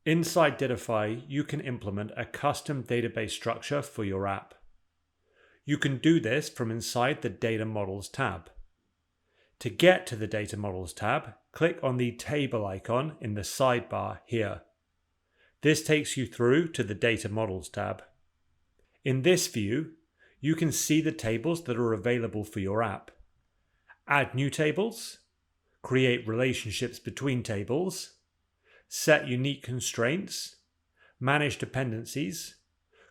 Inside Dittofi, you can implement a custom database structure for your app. You can do this from inside the Data Models tab. To get to the Data Models tab, click on the table icon in the sidebar here. This takes you through to the Data Models tab. In this view, you can see the tables that are available for your app. Add new tables, create relationships between tables, set unique constraints, manage dependencies,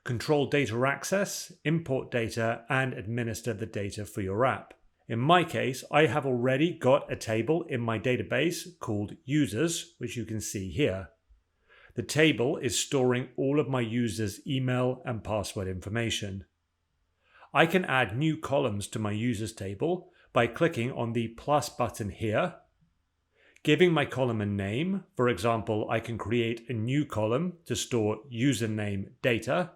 control data access, import data, and administer the data for your app. In my case, I have already got a table in my database called users, which you can see here. The table is storing all of my users' email and password information. I can add new columns to my users table by clicking on the plus button here, giving my column a name. For example, I can create a new column to store username data.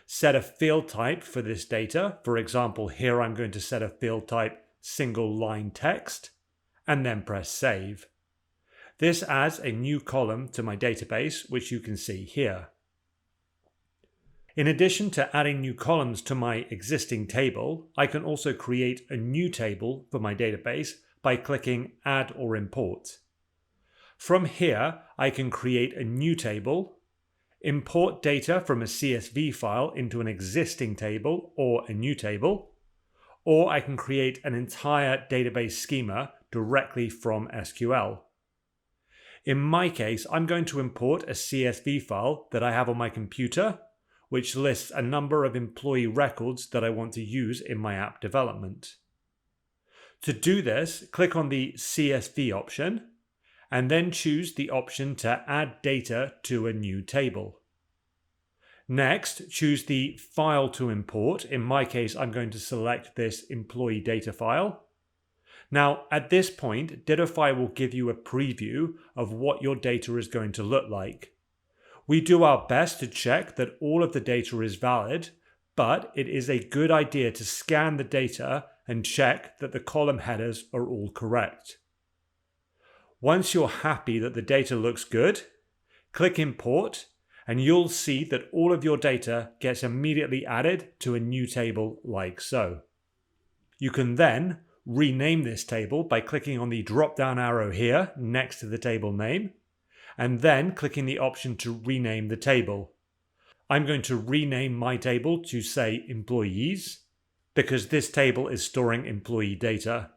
Set a field type for this data. For example, here I'm going to set a field type single line text, and then press save. This adds a new column to my database, which you can see here. In addition to adding new columns to my existing table, I can also create a new table for my database by clicking Add or Import. From here, I can create a new table, import data from a CSV file into an existing table or a new table, or I can create an entire database schema directly from SQL. In my case, I'm going to import a CSV file that I have on my computer, which lists a number of employee records that I want to use in my app development. To do this, click on the CSV option, and then choose the option to add data to a new table. Next, choose the file to import. In my case, I'm going to select this employee data file. Now, at this point, Dittofi will give you a preview of what your data is going to look like. We do our best to check that all of the data is valid, but it is a good idea to scan the data and check that the column headers are all correct. Once you're happy that the data looks good, click Import, and you'll see that all of your data gets immediately added to a new table like so. You can then rename this table by clicking on the drop-down arrow here next to the table name, and then clicking the option to rename the table. I'm going to rename my table to say employees, because this table is storing employee data.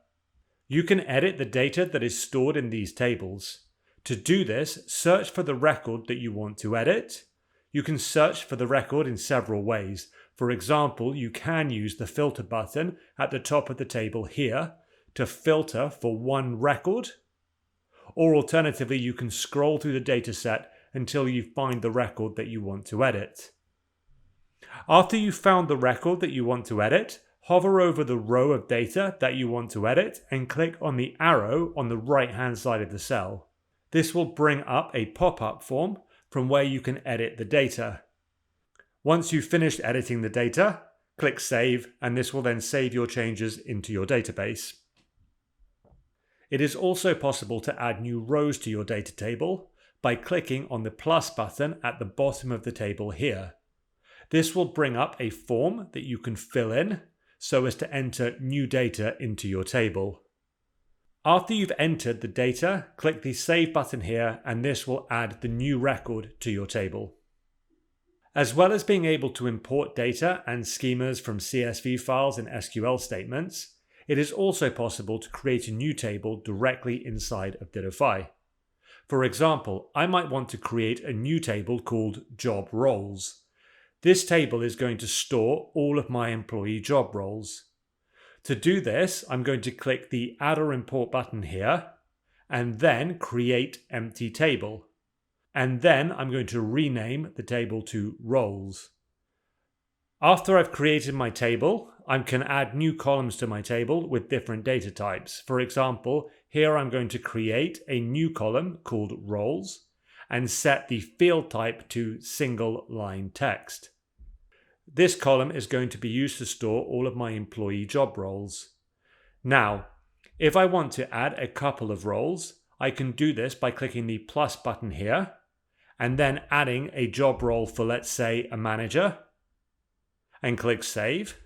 You can edit the data that is stored in these tables. To do this, search for the record that you want to edit. You can search for the record in several ways. For example, you can use the filter button at the top of the table here to filter for one record. Or alternatively, you can scroll through the dataset until you find the record that you want to edit. After you've found the record that you want to edit, hover over the row of data that you want to edit and click on the arrow on the right-hand side of the cell. This will bring up a pop-up form from where you can edit the data. Once you've finished editing the data, click Save, and this will then save your changes into your database. It is also possible to add new rows to your data table by clicking on the plus button at the bottom of the table here. This will bring up a form that you can fill in so as to enter new data into your table. After you've entered the data, click the Save button here, and this will add the new record to your table. As well as being able to import data and schemas from CSV files and SQL statements, it is also possible to create a new table directly inside of Dittofi. For example, I might want to create a new table called Job Roles. This table is going to store all of my employee job roles. To do this, I'm going to click the Add or Import button here, and then Create Empty Table. And then I'm going to rename the table to Roles. After I've created my table, I can add new columns to my table with different data types. For example, here I'm going to create a new column called Roles and set the field type to single line text. This column is going to be used to store all of my employee job roles. Now, if I want to add a couple of roles, I can do this by clicking the plus button here, and then adding a job role for, let's say, a manager, and click Save.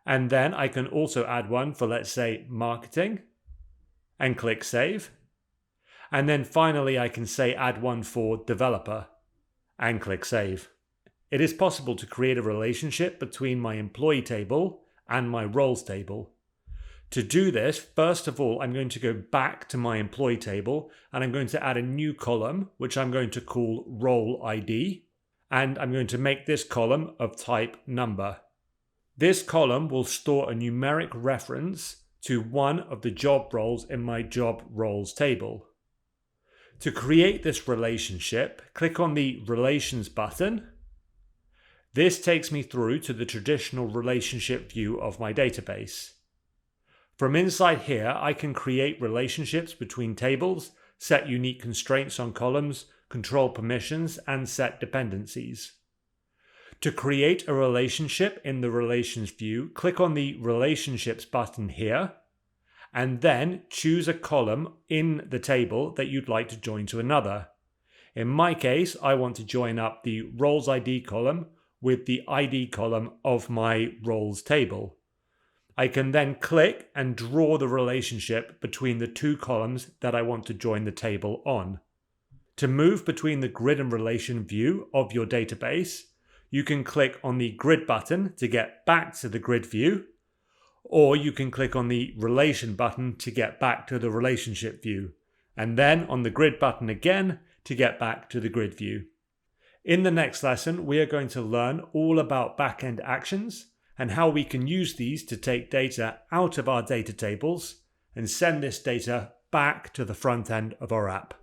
And then I can also add one for, let's say, marketing, and click Save. And then finally I can say add one for developer, and click Save. It is possible to create a relationship between my employee table and my roles table. To do this, first of all, I'm going to go back to my employee table and I'm going to add a new column, which I'm going to call role ID. And I'm going to make this column of type number. This column will store a numeric reference to one of the job roles in my job roles table. To create this relationship, click on the Relations button. This takes me through to the traditional relationship view of my database. From inside here, I can create relationships between tables, set unique constraints on columns, control permissions, and set dependencies. To create a relationship in the Relations view, click on the Relationships button here, and then choose a column in the table that you'd like to join to another. In my case, I want to join up the Roles ID column with the ID column of my roles table. I can then click and draw the relationship between the two columns that I want to join the table on. To move between the grid and relation view of your database, you can click on the grid button to get back to the grid view, or you can click on the relation button to get back to the relationship view, and then on the grid button again to get back to the grid view. In the next lesson, we are going to learn all about backend actions and how we can use these to take data out of our data tables and send this data back to the front end of our app.